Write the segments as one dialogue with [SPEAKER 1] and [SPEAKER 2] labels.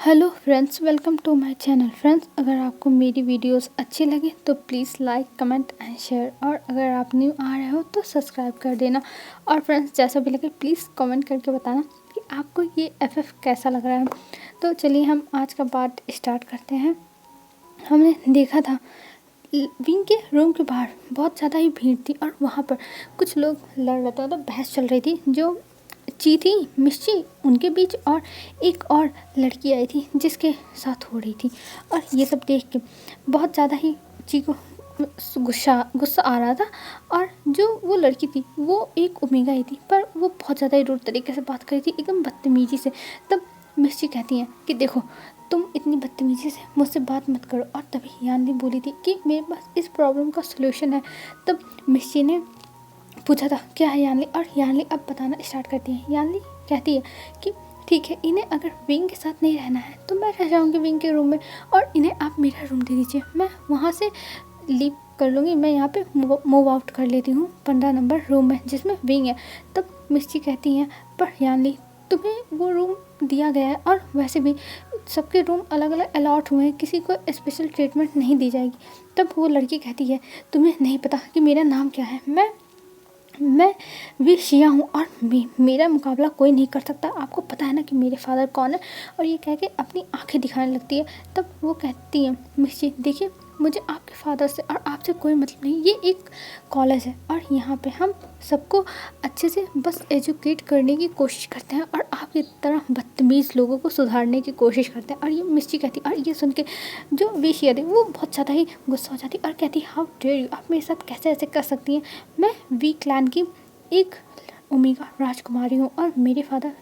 [SPEAKER 1] Hello friends, welcome to my channel. Friends, अगर आपको मेरी वीडियोस अच्छी लगे तो please like, comment and share, और अगर आप न्यू आ रहे हो तो सब्सक्राइब कर देना। और फ्रेंड्स, जैसा भी लगे प्लीज़ कमेंट करके बताना कि आपको ये एफएफ कैसा लग रहा है। तो चलिए हम आज का पार्ट स्टार्ट करते हैं। हमने देखा था विंग के रूम के बाहर बहुत ज़्यादा ही भीड़ थी और वहाँ पर कुछ लोग लड़ रहे थे, मतलब बहस चल रही थी। जो ची थी मिर्ची उनके बीच, और एक और लड़की आई थी जिसके साथ हो रही थी। और ये सब देख के बहुत ज़्यादा ही ची को गुस्सा गुस्सा आ रहा था। और जो वो लड़की थी वो एक ओमेगा ही थी, पर वो बहुत ज़्यादा ही रूड तरीके से बात कर रही थी, एकदम बदतमीजी से। तब मिर्ची कहती हैं कि देखो, तुम इतनी बदतमीजी से मुझसे बात मत करो। और तभी यानी बोली थी कि मेरे पास इस प्रॉब्लम का सलूशन है। तब मिर्ची ने पूछा था क्या है यानली, और यानली अब बताना स्टार्ट करती है। यानली कहती है कि ठीक है, इन्हें अगर विंग के साथ नहीं रहना है तो मैं रह जाऊँगी विंग के रूम में, और इन्हें आप मेरा रूम दे दीजिए, मैं वहाँ से लीव कर लूँगी। मैं यहाँ पे मूव आउट कर लेती हूँ 15 नंबर रूम में जिसमें विंग है। तब मिर्ची कहती हैं पर यानली, तुम्हें वो रूम दिया गया है और वैसे भी सबके रूम अलग अलग अलॉट हुए हैं, किसी को स्पेशल ट्रीटमेंट नहीं दी जाएगी। तब वो लड़की कहती है तुम्हें नहीं पता कि मेरा नाम क्या है, मैं भी शिया हूँ और मेरा मुकाबला कोई नहीं कर सकता। आपको पता है ना कि मेरे फादर कौन है। और ये कह के अपनी आंखें दिखाने लगती है। तब वो कहती है मिर्ची, देखिए मुझे आपके फादर से और आपसे कोई मतलब नहीं, ये एक कॉलेज है और यहाँ पे हम सबको अच्छे से बस एजुकेट करने की कोशिश करते हैं, और आपकी तरह बदतमीज़ लोगों को सुधारने की कोशिश करते हैं। और ये मिर्ची कहती, और ये सुन के जो विशिया थी वो बहुत ज़्यादा ही गुस्सा हो जाती और कहती हाउ डेयर यू, आप मेरे साथ कैसे ऐसे कर सकती हैं। मैं वी क्लैन की एक ओमेगा राजकुमारी हूँ और मेरे फादर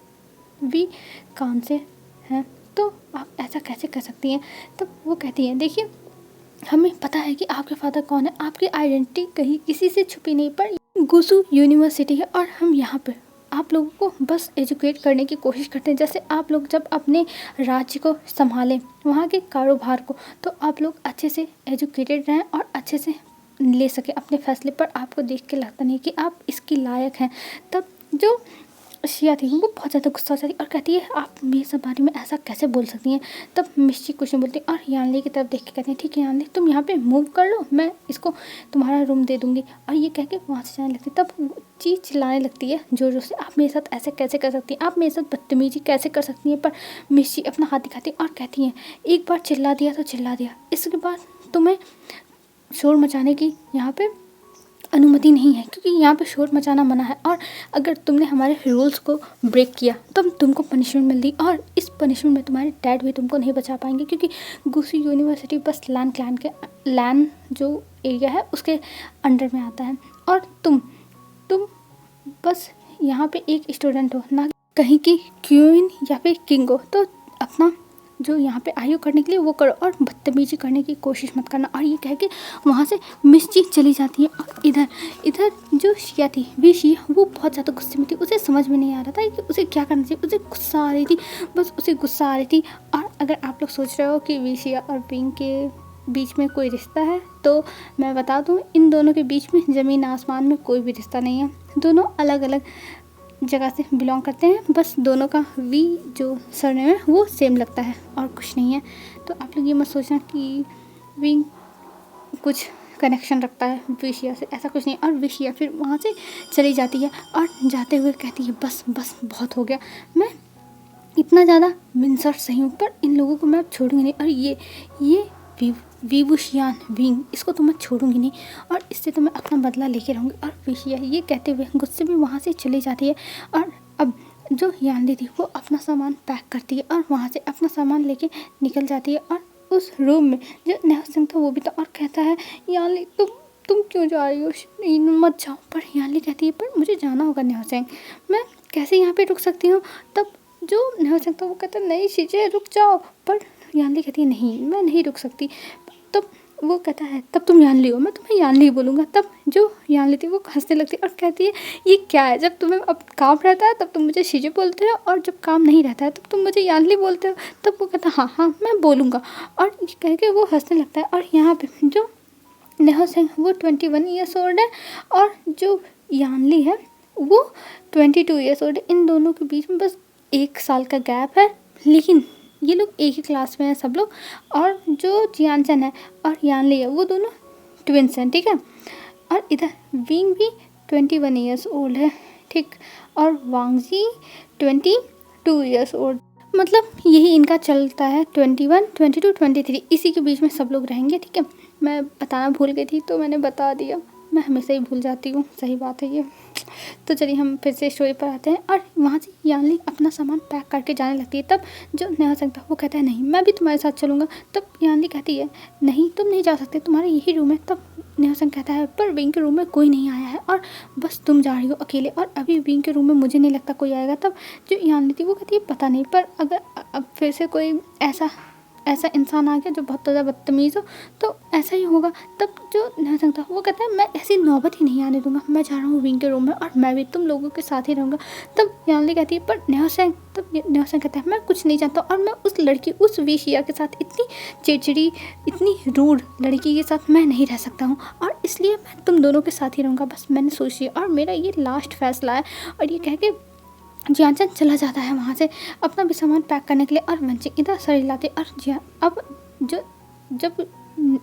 [SPEAKER 1] वी कान से हैं, तो आप ऐसा कैसे कर सकती हैं। तब वो कहती हैं देखिए, हमें पता है कि आपके फादर कौन है, आपकी आइडेंटिटी कहीं किसी से छुपी नहीं, पर गुसू यूनिवर्सिटी है और हम यहाँ पे आप लोगों को बस एजुकेट करने की कोशिश करते हैं। जैसे आप लोग जब अपने राज्य को संभालें, वहाँ के कारोबार को, तो आप लोग अच्छे से एजुकेटेड रहें और अच्छे से ले सके अपने फैसले। पर आपको देख के लगता नहीं कि आप इसकी लायक हैं। तब जो शिया थी वो बहुत ज़्यादा गुस्सा हो जाती और कहती है आप मेरे सब बारे में ऐसा कैसे बोल सकती हैं। तब मिर्ची कुछ नहीं बोलती और यानली की तरफ देख के कहती हैं ठीक है यानली, तुम यहाँ पे मूव कर लो, मैं इसको तुम्हारा रूम दे दूँगी। और ये कह के वहाँ से जाने लगती। तब चीज़ चिल्लाने लगती है जोर जोर से, आप मेरे साथ ऐसे कैसे कर सकती हैं, आप मेरे साथ बदतमीजी कैसे कर सकती हैं। पर मिर्ची अपना हाथ दिखाती और कहती हैं एक बार चिल्ला दिया तो चिल्ला दिया, इसके बाद तुम्हें शोर मचाने की यहाँ पे अनुमति नहीं है, क्योंकि यहाँ पे शोर मचाना मना है। और अगर तुमने हमारे रूल्स को ब्रेक किया तो तुमको पनिशमेंट मिलती, और इस पनिशमेंट में तुम्हारे डैड भी तुमको नहीं बचा पाएंगे, क्योंकि गुसू यूनिवर्सिटी बस लैन क्लैन के लैन जो एरिया है उसके अंडर में आता है। और तुम बस यहाँ पे एक स्टूडेंट हो, ना कहीं की क्वीन या फिर किंग हो। तो अपना जो यहाँ पे आयु करने के लिए वो करो और बदतमीजी करने की कोशिश मत करना। और ये कह के वहाँ से मिर्ची चली जाती है। और इधर जो शिया थी वी शिया, वो बहुत ज़्यादा गुस्से में थी, उसे समझ में नहीं आ रहा था कि उसे क्या करना चाहिए। उसे गुस्सा आ रही थी, बस उसे गुस्सा आ रही थी। और अगर आप लोग सोच रहे हो कि वी शिया और विंग के बीच में कोई रिश्ता है, तो मैं बता दूँ इन दोनों के बीच में ज़मीन आसमान में कोई भी रिश्ता नहीं है। दोनों अलग अलग जगह से बिलोंग करते हैं, बस दोनों का वी जो सरनेम है वो सेम लगता है और कुछ नहीं है। तो आप लोग ये मत सोचना कि विंग कुछ कनेक्शन रखता है विशिया से, ऐसा कुछ नहीं। और विशिया फिर वहाँ से चली जाती है और जाते हुए कहती है बस बस बहुत हो गया, मैं इतना ज़्यादा मिन्सर सही हूँ, पर इन लोगों को मैं अब छोड़ूंगी नहीं। और ये विवुशियान विंग, इसको तो मैं छोड़ूंगी नहीं, और इससे तो मैं अपना बदला लेके रहूँगी। और विशिया ये कहते हुए गुस्से में वहाँ से चली जाती है। और अब जो यानली थी वो अपना सामान पैक करती है और वहाँ से अपना सामान लेके निकल जाती है। और उस रूम में जो नेहा सिंह था वो भी था और कहता है यानली तुम क्यों जा रही हो, मत जाओ। पर यानली कहती है पर मुझे जाना होगा नेहा सिंह, मैं कैसे यहाँ पे रुक सकती हूँ। तब जो नेहा सिंह था वो कहता है नहीं शीजे रुक जाओ। पर यानली कहती है नहीं मैं नहीं रुक सकती। तब वो कहता है तब तुम यानली हो, मैं तुम्हें यानली ही बोलूँगा। तब जो यानली थी वो हंसने लगती और कहती है ये क्या है, जब तुम्हें अब काम रहता है तब तुम मुझे शीजे बोलते हो, और जब काम नहीं रहता है तब तुम मुझे यानली बोलते हो। तब वो कहता है हाँ हाँ मैं बोलूँगा। और ये कह के वो हंसने लगता है। और यहाँ पे जो नेहा सिंह वो 21 ईयर्स ओल्ड है और जो यानली है वो 22 ईयर्स ओल्ड है। इन दोनों के बीच में बस 1 साल का गैप है, लेकिन ये लोग एक ही क्लास में हैं सब लोग। और जो जियानचन है और यानली है वो दोनों ट्विंस हैं, ठीक है। और इधर विंग भी 21 ईयर्स ओल्ड है, ठीक। और वांगजी 22 ईयर्स ओल्ड। मतलब यही इनका चलता है, 21, 22, 23, इसी के बीच में सब लोग रहेंगे, ठीक है। मैं बताना भूल गई थी तो मैंने बता दिया, मैं हमेशा ही भूल जाती हूँ, सही बात है ये। तो चलिए हम फिर से स्टोरी पर आते हैं। और वहाँ से यानली अपना सामान पैक करके जाने लगती है। तब जो नेहा सिंह था वो कहता है नहीं मैं भी तुम्हारे साथ चलूँगा। तब यानली कहती है नहीं तुम नहीं जा सकते, तुम्हारा यही रूम है। तब नेहा सिंह कहता है पर विंग के रूम में कोई नहीं आया है और बस तुम जा रही हो अकेले, और अभी विंग के रूम में मुझे नहीं लगता कोई आएगा। तब जो यानली थी वो कहती है पता नहीं, पर अगर अब फिर से कोई ऐसा इंसान आ गया जो बहुत ज़्यादा बदतमीज़ हो तो ऐसा ही होगा। तब जो नेहा सिंह था वो कहता है मैं ऐसी नौबत ही नहीं आने दूंगा, मैं जा रहा हूँ विंग के रूम में और मैं भी तुम लोगों के साथ ही रहूँगा। तब यानली कहती है पर नेहा सिंह, तब नेहा सिंह कहता है मैं कुछ नहीं जानता और मैं उस लड़की उस विशिया के साथ इतनी चिड़चिड़ी इतनी रूड लड़की के साथ मैं नहीं रह सकता हूँ, और इसलिए मैं तुम दोनों के साथ ही रहूँगा, बस मैंने सोच लिया और मेरा ये लास्ट फैसला है। और ये कह के जियानचन चला जाता है वहाँ से अपना भी सामान पैक करने के लिए। और वंचिक इधर सर हिलाते और अब जब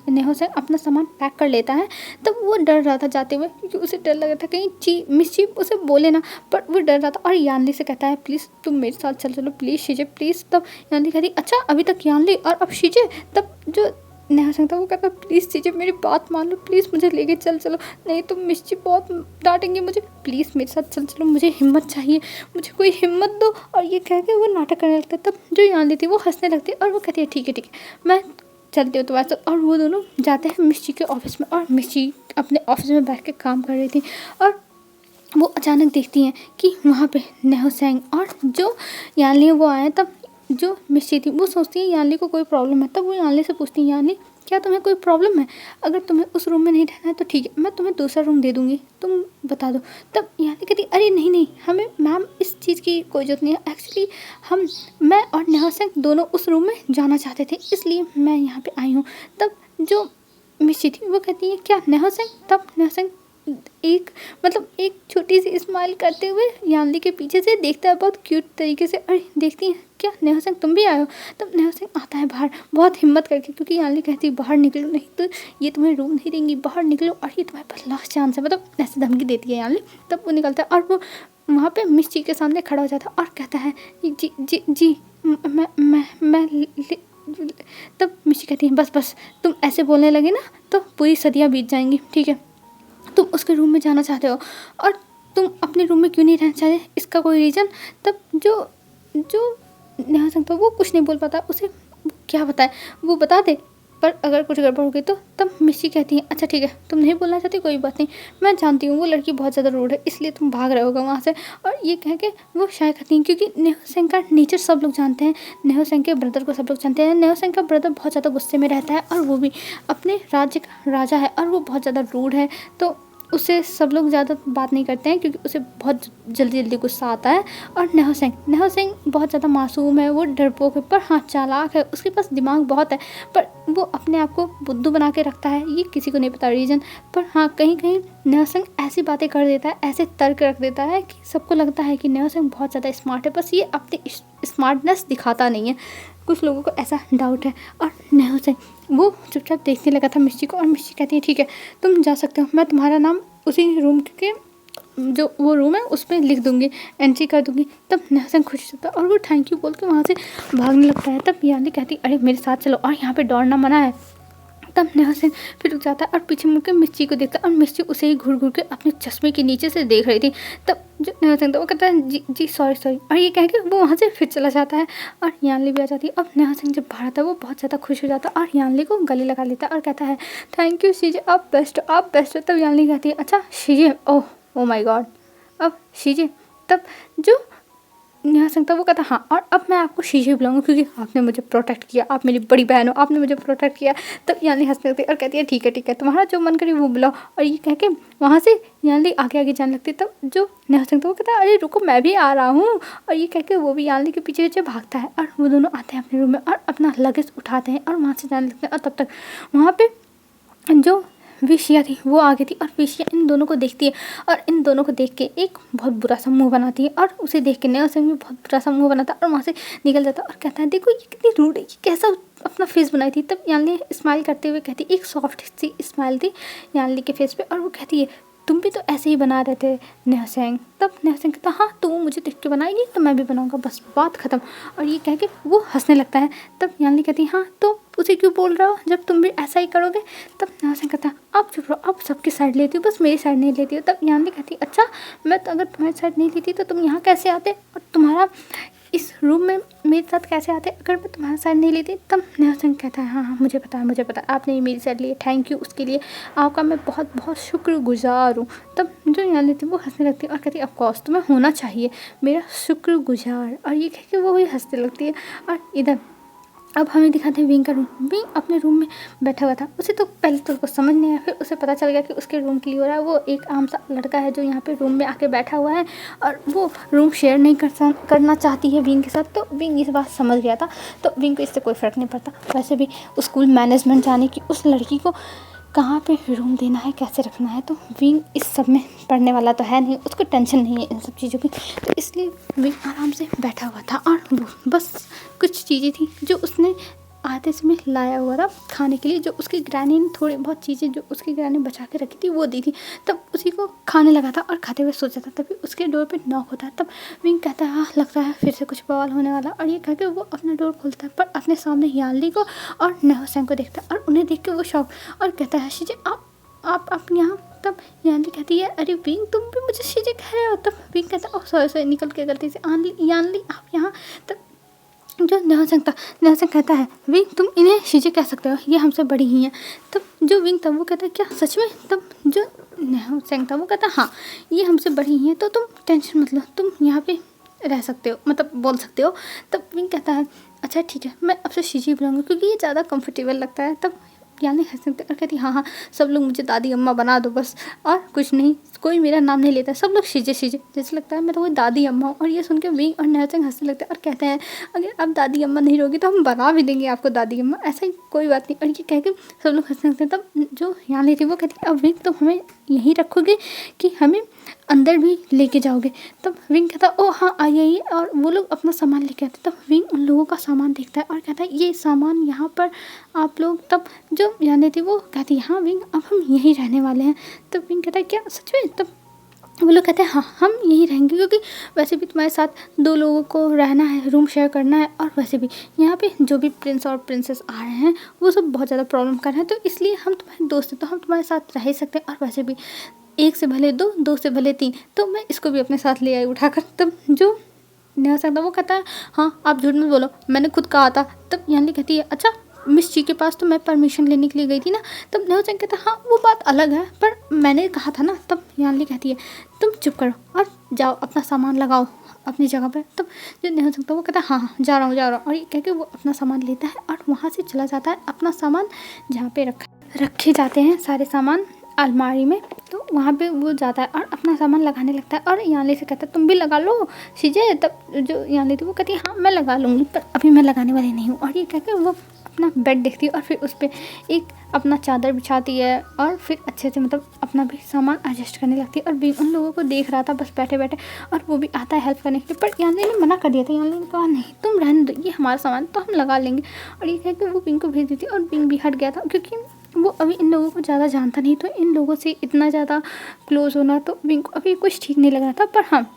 [SPEAKER 1] नेहा सिंह अपना सामान पैक कर लेता है तब वो डर रहा था जाते हुए, क्योंकि उसे डर लग रहा था कहीं मिसचीफ उसे बोले ना, पर वो डर रहा था। और यानली से कहता है प्लीज़ तुम मेरे साथ चलो प्लीज़ शीजे प्लीज़। तब यानली कहती अच्छा अभी तक यानली और अब शीजे। तब जो नेहा सिंह था वो कहता प्लीज़ शीजे मेरी बात मान लो, प्लीज़ मुझे लेके चलो, नहीं तो मिसचीफ बहुत डांटेंगे मुझे, प्लीज़ मेरे साथ चलो, मुझे हिम्मत चाहिए, मुझे कोई हिम्मत दो। और ये कह के वो नाटक करने लगता है। तब जो यानली थी वो हंसने लगती है और वो कहती है ठीक है मैं चलती हूँ तुम्हारे साथ। और वो दोनों जाते हैं मिस्ची के ऑफिस में, और मिस्ची अपने ऑफिस में बैठ के काम कर रही थी और वो अचानक देखती हैं कि वहाँ पे नेहा सिंह और जो यानली वो आए। तब जो मिस्ची थी वो सोचती है यानली को कोई प्रॉब्लम है। तब वो यानली से पूछती है यानली क्या तुम्हें कोई प्रॉब्लम है, अगर तुम्हें उस रूम में नहीं रहना है तो ठीक है मैं तुम्हें दूसरा रूम दे दूँगी, तुम बता दो। तब यानली कहती अरे नहीं हमें मैम इस चीज़ की कोई ज़रूरत नहीं है, एक्चुअली मैं और नेहा सिंह दोनों उस रूम में जाना चाहते थे इसलिए मैं यहाँ पे आई हूँ। तब जो मिस्ची थी वो कहती है क्या नेहा सिंह। तब नेहा सिंह एक छोटी सी स्माइल करते हुए यानली के पीछे से देखता है बहुत क्यूट तरीके से। अरे देखती है क्या नेहा सिंह तुम भी आए हो। तब नेहा सिंह आता है बाहर बहुत हिम्मत करके, क्योंकि यानली कहती है बाहर निकलो नहीं तो ये तुम्हें रूम नहीं देंगी, बाहर निकलो और ये तुम्हारे पास लास्ट चांस है, मतलब ऐसे धमकी देती है यानली। तब वो निकलता है और वो वहाँ पे मिस्ची के सामने खड़ा हो जाता है और कहता है जी जी जी मैं तब मिस्ची कहती है बस तुम ऐसे बोलने लगे ना तो पूरी सदियाँ बीत जाएंगी, ठीक है। तुम उसके रूम में जाना चाहते हो और तुम अपने रूम में क्यों नहीं रहना चाहते, इसका कोई रीज़न। तब जो नेहा सिंह था वो कुछ नहीं बोल पाता, उसे क्या बताए वो बता दे पर अगर कुछ गड़बड़ हो गई तो। तब मिस्सी कहती है अच्छा ठीक है तुम नहीं बोलना चाहती कोई बात नहीं, मैं जानती हूँ वो लड़की बहुत ज़्यादा रूड है इसलिए तुम भाग रहे होगा वहाँ से। और ये कह के वो शायद करती हैं क्योंकि नेहा सिंह का नेचर सब लोग जानते हैं, नेहा सिंह के ब्रदर को सब लोग जानते हैं। नेहा सिंह का ब्रदर बहुत ज़्यादा गुस्से में रहता है और वो भी अपने राज्य का राजा है और वो बहुत ज़्यादा रूड है, तो उससे सब लोग ज़्यादा बात नहीं करते हैं क्योंकि उसे बहुत जल्दी गुस्सा आता है। और नेहा सिंह बहुत ज़्यादा मासूम है, वो डरपोक है पर हाँ चालाक है, उसके पास दिमाग बहुत है, पर वो अपने आप को बुद्धू बना के रखता है, ये किसी को नहीं पता रीज़न। पर हाँ कहीं नेहा सिंह ऐसी बातें कर देता है, ऐसे तर्क रख देता है कि सबको लगता है कि नेहा सिंह बहुत ज़्यादा स्मार्ट है, बस ये अपनी स्मार्टनेस दिखाता नहीं है, कुछ लोगों को ऐसा डाउट है। और नेहा सिंह वो चुपचाप देखने लगा था मिस्टी को, और मिस्टी कहती है ठीक है तुम जा सकते हो, मैं तुम्हारा नाम उसी रूम के जो वो रूम है उसमें लिख दूंगी, एंट्री कर दूंगी। तब नेहा सिंह खुश होता है और वो थैंक यू बोल के वहाँ से भागने लगता है। तब यानी कहती अरे मेरे साथ चलो और यहाँ पे दौड़ना मना है। तब नेहा सिंह फिर रुक जाता है और पीछे मुड़ के मिस्टी को देखता है और मिस्टी उसे ही घूर के अपने चश्मे के नीचे से देख रही थी। तब जो नेहा सिंह था वो कहता है जी सॉरी, और ये कह के वो वहाँ से फिर चला जाता है और यानली भी आ जाती है। अब नेहा सिंह जब बाहर आता है वो बहुत ज़्यादा खुश हो जाता है और यानली को गले लगा लेता है और कहता है थैंक यू शीजे, आप बेस्ट हो। तब यानली कहती है अच्छा शीजे, ओह माय गॉड, अब शीजे। तब जो नेहा सिंह था वो कहता हाँ और अब मैं आपको शीशे बुलाऊंगा क्योंकि आपने मुझे प्रोटेक्ट किया, आप मेरी बड़ी बहन हो, आपने मुझे प्रोटेक्ट किया। तब यानी हंसने लगती है और कहती है ठीक है तुम्हारा जो मन करे वो बुलाओ। और ये कह के वहाँ से यानी आगे जाने लगती है। तब जो नेहा सिंह था वो कहता है अरे रुको मैं भी आ रहा हूँ, और ये कह के वो भी यानी के पीछे पीछे भागता है और वो दोनों आते हैं अपने रूम में और अपना लगेज उठाते हैं और वहाँ से जाने लगते हैं। और तब तक वहाँ पर जो विशिया थी वो आ गई थी और विशिया इन दोनों को देखती है और इन दोनों को देख के एक बहुत बुरा सा मुँह बनाती है और उसे देख के नेहा सिंह भी बहुत बुरा सा मुँह बनाता है और वहाँ से निकल जाता है और कहता है देखो ये कितनी रूड है, ये कैसा अपना फेस बनाई थी। तब यानली स्माइल करते हुए कहती, एक सॉफ्ट सी स्माइल थी यानली के फेस पे और वो कहती है तुम भी तो ऐसे ही बना रहे थे नेहा सिंह। तब नेहा सिंह कहता हाँ तो वो मुझे देख के बनाएगी तो मैं भी बनाऊंगा, बस बात खत्म। और ये कह के वो हंसने लगता है। तब यानली कहती हाँ तो उसे क्यों बोल रहे हो जब तुम भी ऐसा ही करोगे। तब नेहा सिंह कहता आप चुप रहो, आप सबकी साइड लेती हो बस मेरी साइड नहीं लेती हो। तब यानली कहती अच्छा मैं तो अगर तुम्हारी साइड नहीं लेती तो तुम यहाँ कैसे आते और तुम्हारा इस रूम में मेरे साथ कैसे आते अगर मैं तुम्हारा साइड नहीं लेती। तब नेहा सिंह कहता है हाँ मुझे पता है मुझे पता है, आपने मेरी साइड ली, थैंक यू उसके लिए, आपका मैं बहुत बहुत शुक्रगुजार हूँ। तब जो यानी थी वो हंसने लगती है और कहती है ऑफकोर्स तुम्हें होना चाहिए मेरा शुक्रगुजार। और ये कह के वो भी हंसने लगती है। और इधर अब हमें दिखाते हैं विंग का रूम। विंग अपने रूम में बैठा हुआ था। उसे तो पहले तो उसको समझ नहीं आया, फिर उसे पता चल गया कि उसके रूम के लिए हो रहा है। वो एक आम सा लड़का है जो यहाँ पे रूम में आके बैठा हुआ है और वो रूम शेयर नहीं करना चाहती है विंग के साथ। तो विंग इस बात समझ गया था, तो विंग को इससे कोई फ़र्क नहीं पड़ता। वैसे भी स्कूल मैनेजमेंट जाने की उस लड़की को कहाँ पे रूम देना है कैसे रखना है, तो विंग इस सब में पढ़ने वाला तो है नहीं, उसको टेंशन नहीं है इन सब चीज़ों की। तो इसलिए विंग आराम से बैठा हुआ था और वो बस कुछ चीज़ें थी जो उसने आधे समय लाया हुआ था खाने के लिए, जो उसकी ग्रैनी ने थोड़ी बहुत चीज़ें जो उसकी ग्रैनी बचा के रखी थी वो दी थी। तब उसी को खाने लगा था और खाते हुए सोचा था, तभी उसके डोर पे नॉक होता है। तब विंग कहता है हाँ लगता है फिर से कुछ बवाल होने वाला, और ये कहकर वो अपना डोर खोलता है पर अपने सामने यानली को और नेहा सिंह को देखता है और उन्हें देख के वो शॉक और कहता है शीजे आप यहाँ। तब यानली कहती है अरे विंग तुम भी मुझे शीजे कह रहे हो। तब विंग कहता है ओह सॉरी निकल के गलती से यानली आप यहाँ। तब जो नेहा सिंह कहता है विंग तुम इन्हें शीजे कह सकते हो, ये हमसे बड़ी ही हैं। तब जो विंग था वो कहता है क्या सच में। तब जो नेहा सिंह था वो कहता है हाँ ये हमसे बड़ी ही हैं तो तुम टेंशन मत लो, तुम यहाँ पे रह सकते हो मतलब बोल सकते हो। तब विंग कहता है अच्छा ठीक है मैं अब से शीजे बुलाऊंगा क्योंकि ये ज़्यादा कंफर्टेबल लगता है। तब यानी हंसते और कहती हाँ सब लोग मुझे दादी अम्मा बना दो बस, और कुछ नहीं, कोई मेरा नाम नहीं लेता, सब लोग शीजे जैसे लगता है मैं तो कोई दादी अम्मा हूँ। और ये सुन के विंग और नेहा सिंह हंसने लगते हैं और कहते हैं अगर आप दादी अम्मा नहीं रहोगी तो हम बना भी देंगे आपको दादी अम्मा, ऐसा ही कोई बात नहीं। और ये कह के सब लोग हंसने लगते हैं। तब जो यानी थी वो कहती है अब विंग तुम हमें यहीं रखोगे कि हमें अंदर भी लेके जाओगे। तब विंग कहता ओ हाँ आइए, और वो लोग अपना सामान लेके आते। तब विंग उन लोगों का सामान देखता है और कहता है ये सामान यहाँ पर आप लोग। तब जो यानी थी वो कहती है हाँ विंग अब हम यहीं रहने वाले हैं। तब विंग कहता है क्या सच में। तब वो लोग कहते हैं हाँ हम यहीं रहेंगे क्योंकि वैसे भी तुम्हारे साथ 2 लोगों को रहना है, रूम शेयर करना है, और वैसे भी यहाँ पे जो भी प्रिंस और प्रिंसेस आ रहे हैं वो सब बहुत ज़्यादा प्रॉब्लम कर रहे हैं, तो इसलिए हम तुम्हारे दोस्त हैं तो हम तुम्हारे साथ रह ही सकते हैं। और वैसे भी 1 से भले 2, 2 से भले 3, तो मैं इसको भी अपने साथ ले आई उठाकर। तब जो नेहा सिंह था वो कहता है हाँ आप झूठ मत बोलो मैंने खुद कहा था। तब यानी कहती है अच्छा मिस जी के पास तो मैं परमिशन लेने के लिए गई थी ना। तब नेहा सिंह कहता है हाँ वो बात अलग है पर मैंने कहा था ना। तब यानली कहती है तुम चुप करो और जाओ अपना सामान लगाओ अपनी जगह पर। तब जो नेहा सिंह था वो कहता है हाँ जा रहा हूँ। और ये कह के वो अपना सामान लेता है और वहाँ से चला जाता है अपना सामान जहाँ पे रखे जाते हैं सारे सामान अलमारी में। तो वहाँ पे वो जाता है और अपना सामान लगाने लगता है और यानली से कहता है तुम भी लगा लो शीजे। तब जो यानली थी वो कहती है हाँ मैं लगा लूँगी पर अभी मैं लगाने वाली नहीं हूँ। और ये कह के वो अपना बेड देखती है और फिर उस पर एक अपना चादर बिछाती है और फिर अच्छे से मतलब अपना भी सामान एडजस्ट करने लगती है। और भी उन लोगों को देख रहा था बस बैठे बैठे, और वो भी आता है हेल्प करने के लिए, पर यानली ने मना कर दिया था। यानली ने कहा नहीं तुम रहने दो ये हमारा सामान तो हम लगा लेंगे। और ये कह के वो पिंक को भेज देती और पिंक भी हट गया था क्योंकि वो अभी इन लोगों को ज़्यादा जानता नहीं, तो इन लोगों से इतना ज़्यादा क्लोज होना तो विंग को अभी कुछ ठीक नहीं लग रहा था। पर हाँ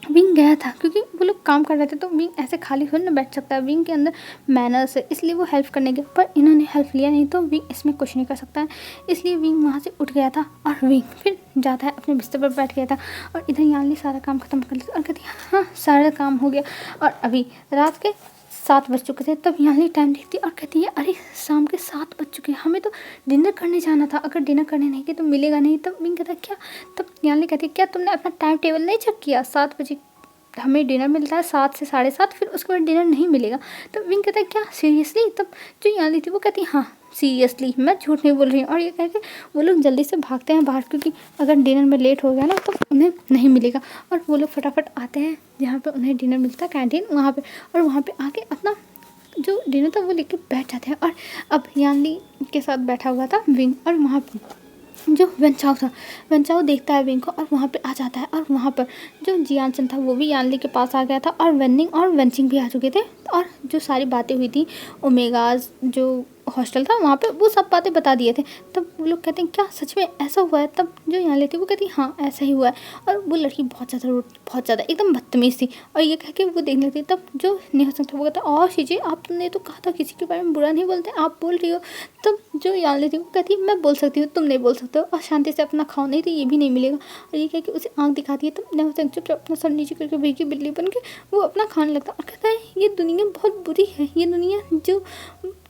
[SPEAKER 1] विंग गया था क्योंकि वो लोग काम कर रहे थे, तो विंग ऐसे खाली थोड़ी ना बैठ सकता है, विंग के अंदर मैनर्स है, इसलिए वो हेल्प करने गया। पर इन्होंने हेल्प लिया नहीं तो विंग इसमें कुछ नहीं कर सकता है, इसलिए विंग वहाँ से उठ गया था और विंग फिर जाता है अपने बिस्तर पर बैठ गया था। और इधर यानली सारा काम खत्म कर लिया और कहती है हाँ सारा काम हो गया और अभी रात के 7 बज चुके थे। तब यानली टाइम देखती और कहती है अरे शाम के 7 बज चुके हैं, हमें तो डिनर करने जाना था, अगर डिनर करने नहीं गए तो मिलेगा नहीं। तब विंग कहता है क्या। तब यानली कहती है क्या तुमने अपना टाइम टेबल नहीं चेक किया, 7 बजे हमें डिनर मिलता है, 7 से 7:30, फिर उसके बाद डिनर नहीं मिलेगा। तब विंग कहता है क्या सीरियसली। तब जो यानली थी वो कहती है हाँ सीरियसली मैं झूठ नहीं बोल रही हूँ। और ये कह के वो लोग जल्दी से भागते हैं बाहर क्योंकि अगर डिनर में लेट हो गया ना तो उन्हें नहीं मिलेगा। और वो लोग फटाफट आते हैं जहाँ पे उन्हें डिनर मिलता है कैंटीन वहाँ पे, और वहाँ पे आके अपना जो डिनर था वो लेके बैठ जाते हैं। और अब यानली के साथ बैठा हुआ था विंग, और वहाँ जो वेंचाओ था, वेंचाओ देखता है विंग को और वहाँ पे आ जाता है। और वहाँ पर जो जियानसन था वो भी यानली के पास आ गया था और वेनिंग और वेंचिंग भी आ चुके थे। और जो सारी बातें हुई थी ओमेगाज जो हॉस्टल था वहाँ पे, वो सब बातें बता दिए थे। तब वो लोग कहते हैं क्या सच में ऐसा हुआ है? तब जो यानली थी वो कहती हाँ ऐसा ही हुआ है। और वो लड़की बहुत ज़्यादा एकदम बदतमीज़ थी और ये कह के वो देखने लगती। तब जो नेहासन था वो कहता और शीजिए आपने तो कहा था किसी के बारे में बुरा नहीं बोलते, आप बोल रही हो। तब जो यानली थी वो कहती है मैं बोल सकती हूँ, तुम नहीं बोल सकते हो, और शांति से अपना खाओ नहीं तो ये भी नहीं मिलेगा। और ये कह के उसे आँख दिखाती है। तब नेहासन चुपचाप अपना सर नीचे करके भीगी बिल्ली बन के वो अपना खाने लगता और कहता है ये दुनिया बहुत बुरी है, ये दुनिया जो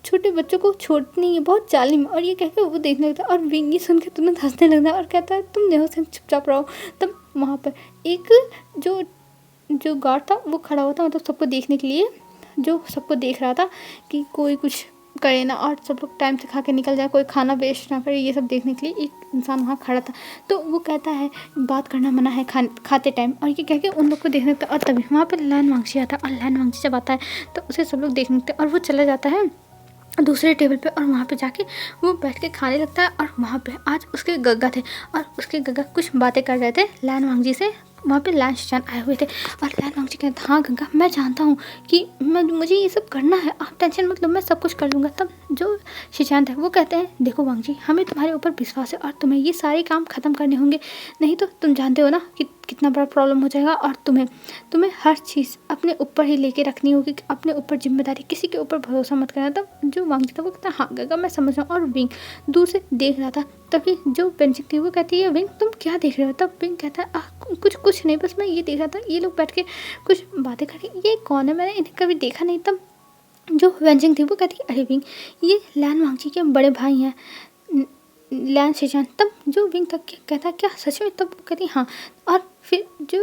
[SPEAKER 1] छोटे बच्चों को छोड़नी है, बहुत जालिम। और ये कह के वो देखने लगता है और विंगी सुन के तुरंत हंसने लगता है और कहता है तुम नेहासन चुपचाप रहो। तब वहाँ पर एक जो जो गार्ड था वो खड़ा हुआ था, मतलब सबको देखने के लिए, जो सबको देख रहा था कि कोई कुछ करे ना और सब लोग टाइम से खा के निकल जाए, कोई खाना वेस्ट ना करे, ये सब देखने के लिए एक इंसान वहाँ खड़ा था। तो वो कहता है बात करना मना है खाते टाइम, और ये कह के उन लोग को देखने लगता है। और तभी वहाँ पर लैन वांगची आता है और लैन वांगची जब आता है तो उसे सब लोग देखने लगते हैं और वो चला जाता है दूसरे टेबल पे और वहाँ पे जाके वो बैठ के खाने लगता है। और वहाँ पे आज उसके गग्गा थे और उसके गग्गा कुछ बातें कर रहे थे लैन वांगजी से। वहाँ पे लैन शिचान आए हुए थे और लैन वांगजी कहते हाँ गग्गा मैं जानता हूँ कि मुझे ये सब करना है, आप टेंशन मत लो, मैं सब कुछ कर लूँगा। तब जो शिचान थे वो कहते हैं देखो वांगजी हमें तुम्हारे ऊपर विश्वास है और तुम्हें ये सारे काम ख़त्म करने होंगे, नहीं तो तुम जानते हो ना कि कितना बड़ा प्रॉब्लम हो जाएगा। और तुम्हें हर चीज़ अपने ऊपर ही लेके रखनी होगी, अपने ऊपर जिम्मेदारी, किसी के ऊपर भरोसा मत करना। तब जो वांगजी था वो कहता हाँ गगा मैं समझ रहा हूँ। और विंग दूर से देख रहा था। तभी जो बेंचिंग थी वो कहती है विंग तुम क्या देख रहे हो? तब विंग कहता है कुछ नहीं, बस मैं ये देख रहा था ये लोग बैठ के कुछ बातें करके, ये कौन है, मैंने इन्हें कभी देखा नहीं। तब जो वेंचिंग थी वो कहती है अरे विंग ये लैन वांगजी के बड़े भाई हैं लैन शिचान। तब जो विंग तक कहता क्या सच में? तब वो कहती हाँ। और फिर जो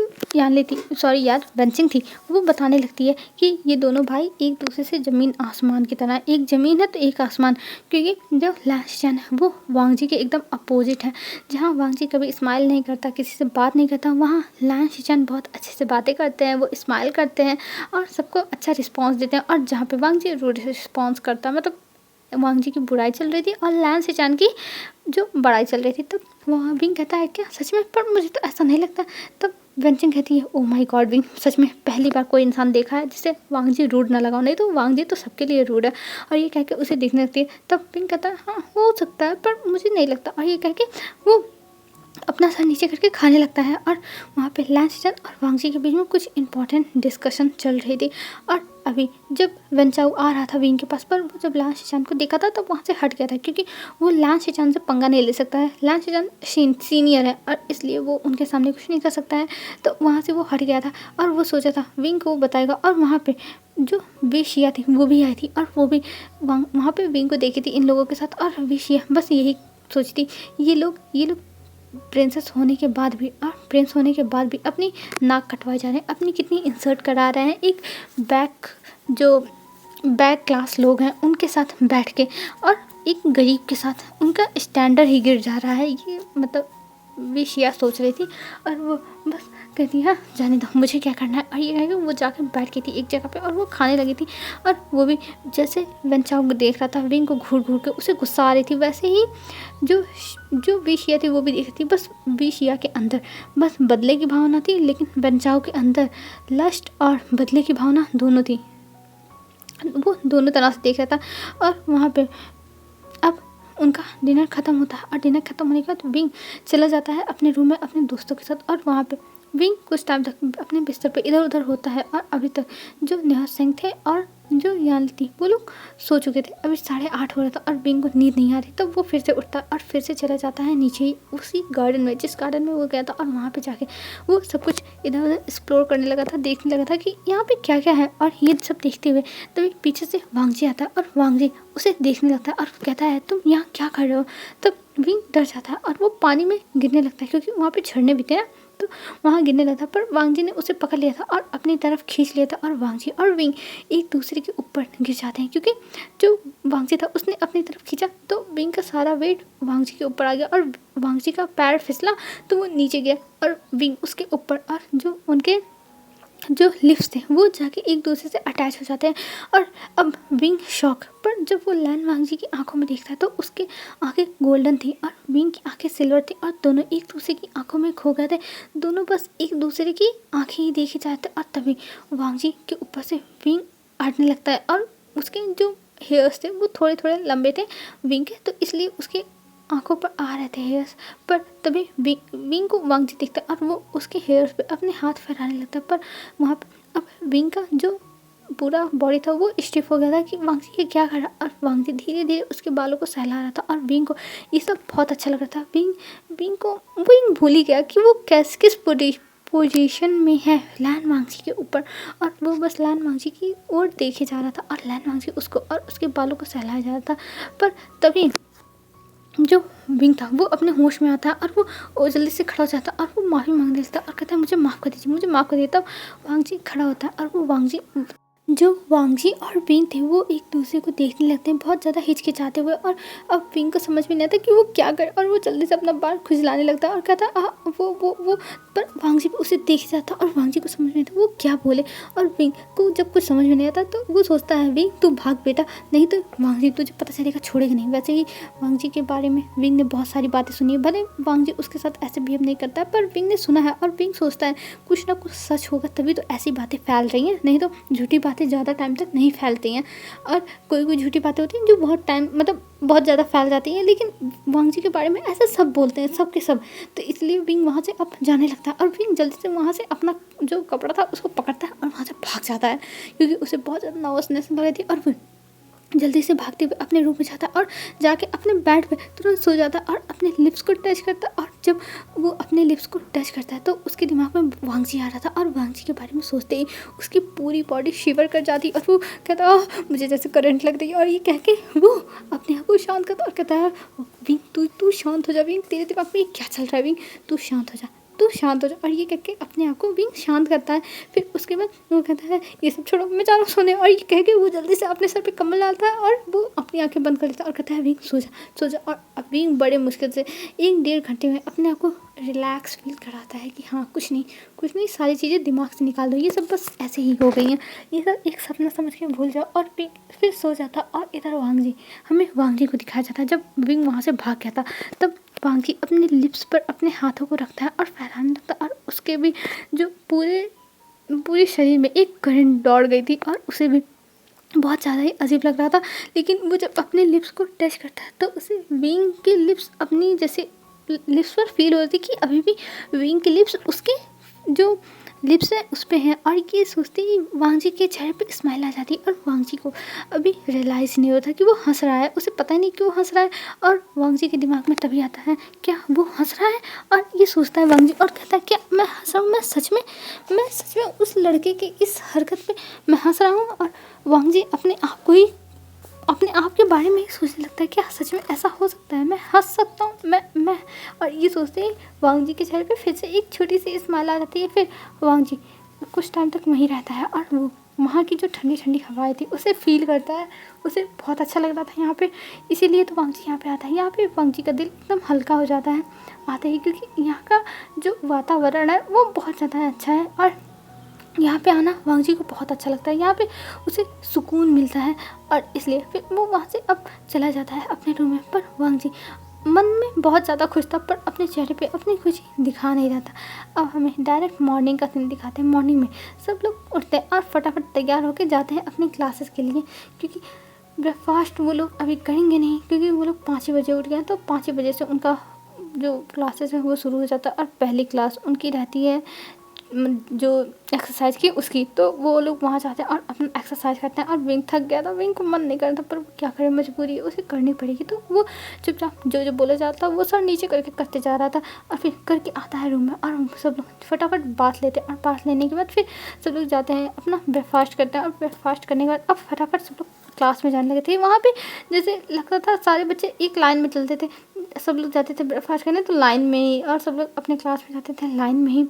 [SPEAKER 1] वेंचिंग थी वो बताने लगती है कि ये दोनों भाई एक दूसरे से ज़मीन आसमान की तरह, एक ज़मीन है तो एक आसमान, क्योंकि जो लैन शिचान है वो वांगजी के एकदम अपोजिट है। जहाँ वांगजी कभी स्माइल नहीं करता, किसी से बात नहीं करता, वहाँ लैन शिचान बहुत अच्छे से बातें करते हैं, वो स्माइल करते हैं और सबको अच्छा रिस्पॉन्स देते हैं। और जहाँ पे वांगजी रूड रिस्पॉन्स करता, मतलब वांगजी की बुराई चल रही थी और लैन शिचान की जो बड़ाई चल रही थी। तब वहाँ विंग कहता है क्या सच में? पर मुझे तो ऐसा नहीं लगता। तब वेंचिंग कहती है ओ माय गॉड विंग सच में पहली बार कोई इंसान देखा है जिसे वांगजी रूड ना लगाओ, नहीं तो वांगजी तो सबके लिए रूड है। और ये कह के उसे देखने लगती है। तब विंग कहता है हाँ हो सकता है पर मुझे नहीं लगता। और ये कह के वो अपना सर नीचे करके खाने लगता है। और वहाँ पे लैन शिचान और वांगजी के बीच में कुछ इंपॉर्टेंट डिस्कशन चल रही थी। और अभी जब वेंचाओ आ रहा था विंग के पास, पर वो जब लैन शिचान को देखा था तब वहाँ से हट गया था, क्योंकि वो लैन शिचान से पंगा नहीं ले सकता है। लैन शिचान सीनियर है और इसलिए वो उनके सामने कुछ नहीं कर सकता है। तो वहाँ से वो हट गया था और वो सोचा था विंग को वो बताएगा। और वहाँ पे जो विशिया थी वो भी आई थी और वो भी वहाँ पे विंग को देखी थी इन लोगों के साथ। और विशिया बस यही सोचती ये लोग प्रिंसेस होने के बाद भी और प्रिंस होने के बाद भी अपनी नाक कटवाए जा रहे हैं, अपनी कितनी इंसल्ट करा रहे हैं एक बैक क्लास लोग हैं उनके साथ बैठ के, और एक गरीब के साथ उनका स्टैंडर्ड ही गिर जा रहा है। ये मतलब विशिया सोच रही थी और वो बस कहती है जाने दो मुझे क्या करना है। और ये कह के वो जाकर बैठ गई थी एक जगह पे और वो खाने लगी थी। और वो भी जैसे वेंचाओ को देख रहा था विंग को घूर घूर के उसे गुस्सा आ रही थी, वैसे ही जो विशिया थी वो भी देख रही थी। बस विशिया के अंदर बस बदले की भावना थी, लेकिन वेंचाओ के अंदर लस्ट और बदले की भावना दोनों थी। वो दोनों तरह से देख रहा था। और वहाँ पे अब उनका डिनर ख़त्म होता है और डिनर ख़त्म होने के बाद विंग चला जाता है अपने रूम में अपने दोस्तों के साथ। और वहाँ पे विंग कुछ टाइम तक अपने बिस्तर पे इधर उधर होता है। और अभी तक जो नेहा सिंह थे और जो यान थी वो लोग सो चुके थे। अभी 8:30 हो रहा था और विंग को नींद नहीं आ रही। तब वो फिर से उठता और फिर से चला जाता है नीचे ही उसी गार्डन में जिस गार्डन में वो गया था। और वहाँ पे जाके वो सब कुछ इधर उधर एक्सप्लोर करने लगा था, देखने लगा था कि यहाँ पे क्या क्या है। और ये सब देखते हुए तभी पीछे से वांगजी आता है और वांगजी उसे देखने लगता है और कहता है तुम यहाँ क्या कर रहे हो? तब विंग डर जाता है और वो पानी में गिरने लगता है, क्योंकि वहाँ पे झरने भी थे ना, तो वहाँ गिरने लगा था। पर वांगजी ने उसे पकड़ लिया था और अपनी तरफ खींच लिया था। और वांगजी और विंग एक दूसरे के ऊपर गिर जाते हैं, क्योंकि जो वांगजी था उसने अपनी तरफ खींचा तो विंग का सारा वेट वांगजी के ऊपर आ गया और वांगजी का पैर फिसला तो वो नीचे गया और विंग उसके ऊपर। और जो उनके जो लिप्स थे वो जाके एक दूसरे से अटैच हो जाते हैं। और अब विंग शॉक, पर जब वो लैन वांगजी की आंखों में देखता है तो उसकी आंखें गोल्डन थी और विंग की आंखें सिल्वर थी और दोनों एक दूसरे की आंखों में खो गए थे। दोनों बस एक दूसरे की आंखें ही देखे जाते और तभी वांगजी के ऊपर से विंग हटने लगता है और उसके जो हेयर्स थे वो थोड़े थोड़े लंबे थे विंग के, तो इसलिए उसके आंखों पर आ रहे थे हेयर्स। पर तभी विंग को वांगजी देखता है और वो उसके हेयर्स पे अपने हाथ फैलाने लगता है। पर वहाँ पर अब विंग का जो पूरा बॉडी था वो स्टिफ हो गया था कि वांगजी ये क्या कर रहा, और वांगजी धीरे धीरे उसके बालों को सहला रहा था और विंग को ये सब बहुत अच्छा लग रहा था। विंग भूल ही गया कि वो किस पोजीशन में है लैन वांगजी के ऊपर, और वो बस लैन वांगजी की ओर देखे जा रहा था और लैन वांगजी उसको और उसके बालों को सहलाया जा रहा था। पर तभी जो विंग था वो अपने होश में आता है और वो जल्दी से खड़ा हो जाता है और वो माफ़ी मांग लेता है और कहता है मुझे माफ़ कर दीजिए, मुझे माफ़ कर दीजिए। तब वांगजी खड़ा होता है और वो वांगजी और विंग थे वो एक दूसरे को देखने लगते हैं बहुत ज़्यादा हिचकिचाते हुए, और अब विंग को समझ में नहीं आता कि वो क्या करे और वो जल्दी से अपना बाल खुजलाने लगता है और कहता है वो पर वांगजी उसे देख जाता और वांगजी को समझ में नहीं आता वो क्या बोले। और विंग को जब कुछ समझ में नहीं आता तो वो सोचता है विंग तू भाग बेटा, नहीं तो वांगजी तुझे पता चलेगा छोड़ेगा नहीं। वैसे ही वांगजी के बारे में विंग ने बहुत सारी बातें सुनी है, भले वांगजी उसके साथ ऐसे बिहेव नहीं करता है पर विंग ने सुना है और विंग सोचता है कुछ ना कुछ सच होगा तभी तो ऐसी बातें फैल रही हैं, नहीं तो झूठी बातें ज़्यादा टाइम तक नहीं फैलती हैं। और कोई झूठी बातें होती हैं जो बहुत टाइम मतलब बहुत ज़्यादा फैल जाती हैं, लेकिन वांगजी के बारे में ऐसे सब बोलते हैं सब के सब, तो इसलिए विंग वहाँ से अब जाने लगता है और विंग जल्दी से वहाँ से अपना जो कपड़ा था उसको पकड़ता है और वहाँ से भाग जाता है क्योंकि उसे बहुत ज़्यादा नर्वसनेस लग रही थी। और वो जल्दी से भागते हुए अपने रूम में जाता है और जाके अपने बेड पे तुरंत सो जाता है और अपने लिप्स को टच करता है। और जब वो अपने लिप्स को टच करता है तो उसके दिमाग में वांगजी आ रहा था और वांगजी के बारे में सोचते ही उसकी पूरी बॉडी शिवर कर जाती और वो कहता है मुझे जैसे करंट लग रही है, और ये कह के वो अपने आप को शांत करता और कहता है विंग तू शांत हो जा विंग, तेरे दिमाग में क्या चल रहा है विंग, तू शांत हो जा तू शांत हो जा। और ये कह के अपने आप को विंग शांत करता है। फिर उसके बाद वो कहता है ये सब छोड़ो मैं जा रहा हूँ सोने, और ये कह के वो जल्दी से अपने सर पे कम्बल डालता है और वो अपनी आंखें बंद कर लेता है और कहता है विंग सो जा सो जा। और अब विंग बड़े मुश्किल से 1-1.5 घंटे में अपने आप को रिलैक्स फील कराता है कि हाँ कुछ नहीं सारी चीज़ें दिमाग से निकाल दो, ये सब बस ऐसे ही हो गई हैं, ये सब एक सपना समझ के भूल जाओ। और फिर सो जाता। और इधर हमें वांगजी को दिखाया जाता है जब विंग वहाँ से भाग गया था तब वांगजी अपने लिप्स पर अपने हाथों को रखता है और फैलाने लगता है और उसके भी जो पूरे शरीर में एक करंट दौड़ गई थी और उसे भी बहुत ज़्यादा ही अजीब लग रहा था। लेकिन वो जब अपने लिप्स को टच करता है तो उसे विंग के लिप्स अपनी जैसे लिप्स पर फील होती कि अभी भी विंग के लिप्स उसके जो लिप्स है उस पर हैं। और ये सोचते ही वांगजी के चेहरे पे स्माइल आ जाती है और वांगजी को अभी रियलाइज़ नहीं होता कि वो हंस रहा है, उसे पता ही नहीं कि वो हंस रहा है। और वांगजी के दिमाग में तभी आता है क्या वो हंस रहा है, और ये सोचता है वांगजी और कहता है क्या मैं हंस रहा हूँ, मैं सच में उस लड़के की इस हरकत पे मैं हंस रहा हूँ। और वांगजी अपने आप के बारे में ही सोचने लगता है क्या सच में ऐसा हो सकता है, मैं हंस सकता हूँ मैं। और ये सोचते ही वांगजी के चेहरे पे फिर से एक छोटी सी स्माइल आ जाती है। फिर वांगजी कुछ टाइम तक वहीं रहता है और वो वहाँ की जो ठंडी ठंडी हवाएं थी उसे फील करता है, उसे बहुत अच्छा लग रहा था यहाँ पे, इसीलिए तो वांगजी यहाँ पे आता है। यहाँ पे वांगजी का दिल एकदम हल्का हो जाता है आते ही, क्योंकि यहाँ का जो वातावरण है वो बहुत ज़्यादा अच्छा है और यहाँ पे आना वांगजी को बहुत अच्छा लगता है, यहाँ पे उसे सुकून मिलता है। और इसलिए फिर वो वहाँ से अब चला जाता है अपने रूम में। पर वांगजी मन में बहुत ज़्यादा खुश था पर अपने चेहरे पे अपनी खुशी दिखा नहीं रहा था। अब हमें डायरेक्ट मॉर्निंग का सीन दिखाते हैं। मॉर्निंग में सब लोग उठते हैं और फटाफट तैयार होकर जाते हैं अपनी क्लासेस के लिए, क्योंकि ब्रेकफास्ट वो लोग अभी करेंगे नहीं क्योंकि वो लोग 5 बजे उठ गए, तो 5 बजे से उनका जो क्लासेस है वो शुरू हो जाता है। और पहली क्लास उनकी रहती है जो एक्सरसाइज की उसकी, तो वो लोग वहाँ जाते हैं और अपना एक्सरसाइज करते हैं। और विंग थक गया था, विंग को मन नहीं कर रहा था पर वो क्या करे, मजबूरी है उसे करनी पड़ेगी, तो वो चुपचाप जो बोला जाता वो सर नीचे करके करते जा रहा था। और फिर करके आता है रूम में और सब लोग फटाफट बात लेते हैं और बात लेने के बाद फिर सब लोग जाते हैं अपना ब्रेकफास्ट करते हैं। और ब्रेकफास्ट करने के बाद अब फटाफट सब लोग क्लास में जाने लगे थे। वहाँ पे जैसे लगता था सारे बच्चे एक लाइन में चलते थे, सब लोग जाते थे ब्रेकफास्ट करने तो लाइन में ही, और सब लोग अपने क्लास में जाते थे लाइन में ही।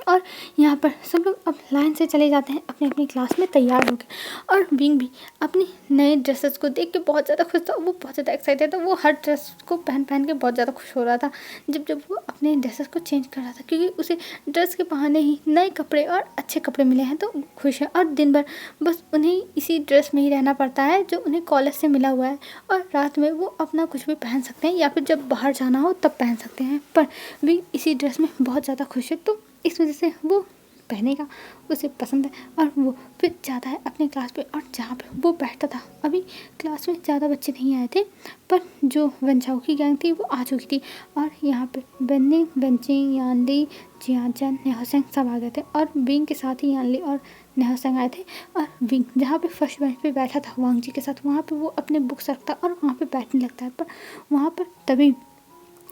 [SPEAKER 1] और यहाँ पर सब लोग अब लाइन से चले जाते हैं अपनी अपनी क्लास में तैयार होकर। और विंग भी अपनी नए ड्रेसेस को देख के बहुत ज़्यादा खुश था, वो बहुत ज़्यादा एक्साइटेड था, वो हर ड्रेस को पहन पहन के बहुत ज़्यादा खुश हो रहा था जब वो अपने ड्रेसेस को चेंज कर रहा था, क्योंकि उसे ड्रेस के बहाने ही नए कपड़े और अच्छे कपड़े मिले हैं तो खुश है। और दिन भर बस उन्हें इसी ड्रेस में ही रहना पड़ता है जो उन्हें कॉलेज से मिला हुआ है, और रात में वो अपना कुछ भी पहन सकते हैं या फिर जब बाहर जाना हो तब पहन सकते हैं, पर विंग इसी ड्रेस में बहुत ज़्यादा खुश है, तो इस वजह से वो पहनेगा, उसे पसंद है। और वो फिर जाता है अपने क्लास पे, और जहाँ पे वो बैठता था अभी क्लास में ज़्यादा बच्चे नहीं आए थे, पर जो वेंचाओ की गैंग थी वो आ चुकी थी। और यहाँ पे बेननिंग, बेंचिंग, यानली, जियाचन, नेहासेंग सब आ गए थे, और विंग के साथ ही यानली और नेहासेंग आए थे। और विंग जहाँ पे फर्स्ट बेंच पे बैठा था वांगजी के साथ, वहाँ पे वो अपने बुक्स रखता और वहाँ पे बैठने लगता है, पर वहाँ पर तभी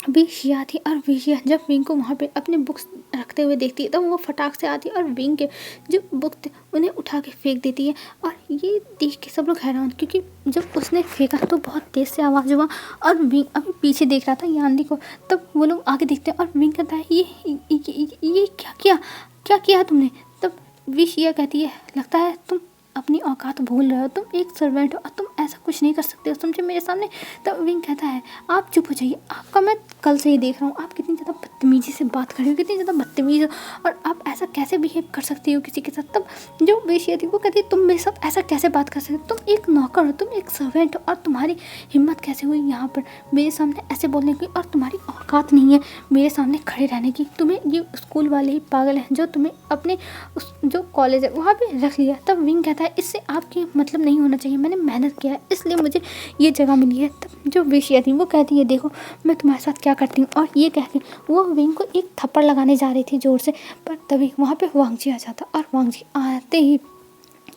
[SPEAKER 1] विशिया थी। और विशिया जब विंग को वहाँ पे अपने बुक्स रखते हुए देखती है तो वो फटाक से आती है और विंग के जो बुक थे उन्हें उठा के फेंक देती है। और ये देख के सब लोग हैरान, क्योंकि जब उसने फेंका तो बहुत तेज़ से आवाज़ हुआ, और विंग अभी पीछे देख रहा था यानली को। तब वो लोग आगे देखते हैं और विंग कहता है ये क्या किया तुमने। तब विशिया कहती है लगता है तुम अपनी औकात भूल रहे हो, तुम एक सर्वेंट हो और तुम ऐसा कुछ नहीं कर सकते हो समझे मेरे सामने। तब विंग कहता है आप चुप हो जाइए, आपका मैं कल से ही देख रहा हूँ, आप कितनी ज़्यादा बदतमीजी से बात कर रही हो, कितनी ज़्यादा बदतमीज हो, और आप ऐसा कैसे बिहेव कर सकती हो किसी के साथ। तब जो वेश्या थी वो कहती है तुम मेरे साथ ऐसा कैसे बात कर सकते हो, तुम एक नौकर हो, तुम एक सर्वेंट हो, और तुम्हारी हिम्मत कैसे हुई यहाँ पर मेरे सामने ऐसे बोलने की, और तुम्हारी औकात नहीं है मेरे सामने खड़े रहने की। तुम्हें ये स्कूल वाले ही पागल हैं जो तुम्हें अपने उस जो कॉलेज है वहाँ पे रख लिया। तब विंग कहता है इससे आपकी मतलब नहीं होना चाहिए, मैंने मेहनत किया है इसलिए मुझे ये जगह मिली है। तब जो वेश्या थी वो कहती है देखो मैं तुम्हारे साथ क्या करती हूँ, और ये कह के वो विंग को एक थप्पड़ लगाने जा रही थी जोर से, पर तभी वहाँ पे वांगजी आ जाता, और वांगजी आते ही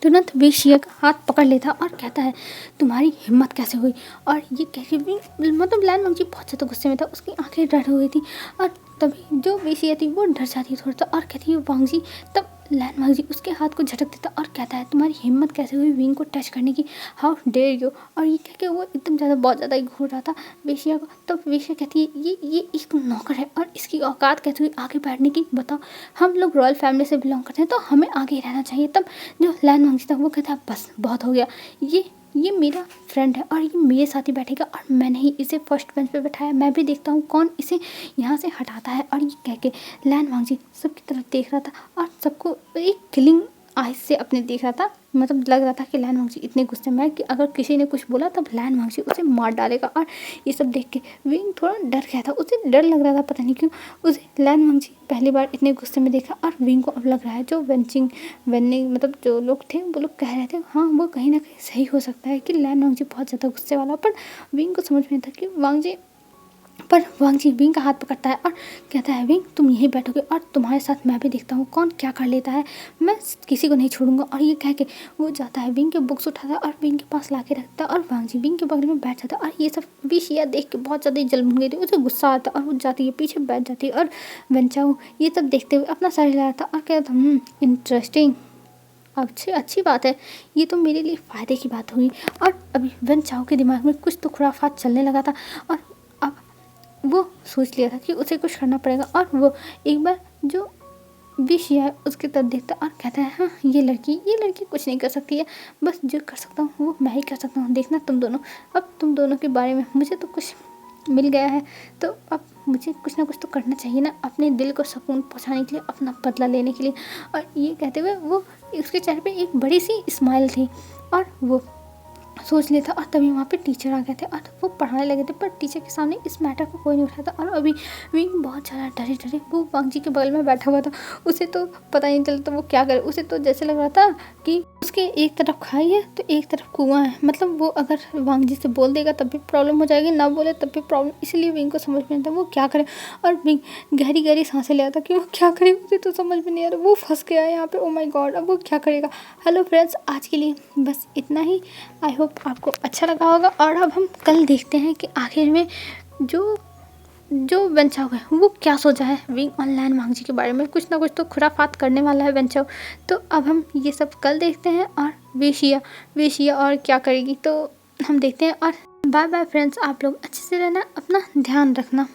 [SPEAKER 1] तुरंत वेश्या का हाथ पकड़ लेता और कहता है तुम्हारी हिम्मत कैसे हुई। और ये कह के मतलब लैन वांगजी बहुत ज़्यादा गुस्से में था, उसकी आंखें डर हुई थी, और तभी जो वेश्या थी वो डर जाती है थोड़ा सा और कहती है वांगजी। तब लैन वांगजी उसके हाथ को झटक देता और कहता है तुम्हारी हिम्मत कैसे हुई विंग को टच करने की, हाउ डेयर यू। और ये कह के वो एकदम ज़्यादा बहुत ज़्यादा घूर रहा था वेश्या को। तब वेश्या कहती है ये एक नौकर है और इसकी औकात कैसे हुई आगे बैठने की, बताओ हम लोग रॉयल फैमिली से बिलोंग करते हैं तो हमें आगे रहना चाहिए। तब जो लैन वांगजी था वो कहता है बस बहुत हो गया, ये मेरा फ्रेंड है और ये मेरे साथ ही बैठेगा, और मैंने ही इसे फर्स्ट बेंच पे बैठाया, मैं भी देखता हूँ कौन इसे यहाँ से हटाता है। और ये कह के लैन वांगजी सबकी तरफ देख रहा था और सबको एक किलिंग आइज से अपने देख रहा था, मतलब लग रहा था कि लैन वांगजी इतने गुस्से में है कि अगर किसी ने कुछ बोला तब लैन वांगजी उसे मार डालेगा। और ये सब देख के विंग थोड़ा डर गया था, उसे डर लग रहा था पता नहीं क्यों, उसे लैन वांगजी पहली बार इतने गुस्से में देखा। और विंग को अब लग रहा है जो वेनिंग मतलब जो लोग थे वो लोग कह रहे थे हाँ वो कहीं ना कहीं सही हो सकता है कि लैन वांगजी बहुत ज़्यादा गुस्से वाला, पर विंग को समझ में था कि वांगजी विंग का हाथ पकड़ता है और कहता है विंग तुम यहीं बैठोगे और तुम्हारे साथ मैं भी देखता हूँ कौन क्या कर लेता है, मैं किसी को नहीं छोड़ूंगा। और ये कह के वो जाता है विंग के बुक्स उठाता है और विंग के पास ला के रखता है, और वांगजी विंग के बगल में बैठ जाता है। और ये सब विशिया देख के बहुत ज़्यादा जल भुन गई थी, उसे गुस्सा आता है और वो जाती है पीछे बैठ जाती है। और वेंचाओ ये सब देखते हुए अपना सर हिला था और कहता इंटरेस्टिंग, अच्छी बात है, ये तो मेरे लिए फ़ायदे की बात हुई। और अभी वेंचाओ के दिमाग में कुछ तो खुराफात चलने लगा था, और अब वो सोच लिया था कि उसे कुछ करना पड़ेगा। और वो एक बार जो विशिया है उसकी तरफ देखता और कहता है हाँ ये लड़की कुछ नहीं कर सकती है, बस जो कर सकता हूँ वो मैं ही कर सकता हूँ, देखना तुम दोनों के बारे में मुझे तो कुछ मिल गया है, तो अब मुझे कुछ ना कुछ तो करना चाहिए ना अपने दिल को सुकून पहुंचाने के लिए, अपना बदला लेने के लिए। और ये कहते हुए वो उसके चेहरे पे एक बड़ी सी स्माइल थी और वो सोच लिया था। और तभी वहाँ पे टीचर आ गए थे और वो पढ़ाने लगे थे, पर टीचर के सामने इस मैटर को कोई नहीं उठाया था। और अभी विंग बहुत ज़्यादा डरे वो वांगजी के बगल में बैठा हुआ था, उसे तो पता ही नहीं चलता वो क्या करे, उसे तो जैसे लग रहा था कि उसके एक तरफ खाई है तो एक तरफ कुआं है, मतलब वो अगर वांगजी से बोल देगा तब भी प्रॉब्लम हो जाएगी, ना बोले तब भी प्रॉब्लम, इसलिए विंग को समझ में नहीं था वो क्या करे। और विंग गहरी गहरी सांसें ले आता कि वो क्या करे, उसे तो समझ में नहीं आ रहा, वो फंस गया है यहाँ पे, ओ माय गॉड अब वो क्या करेगा। हेलो फ्रेंड्स, आज के लिए बस इतना ही, आई होप आपको अच्छा लगा होगा। और अब हम कल देखते हैं कि आखिर में जो वेंचाओ है वो क्या सोचा है विंग और लैन वांगजी के बारे में, कुछ ना कुछ तो खुराफात करने वाला है वेंचाओ। तो अब हम ये सब कल देखते हैं, और वेशिया और क्या करेगी तो हम देखते हैं। और बाय बाय फ्रेंड्स, आप लोग अच्छे से रहना, अपना ध्यान रखना।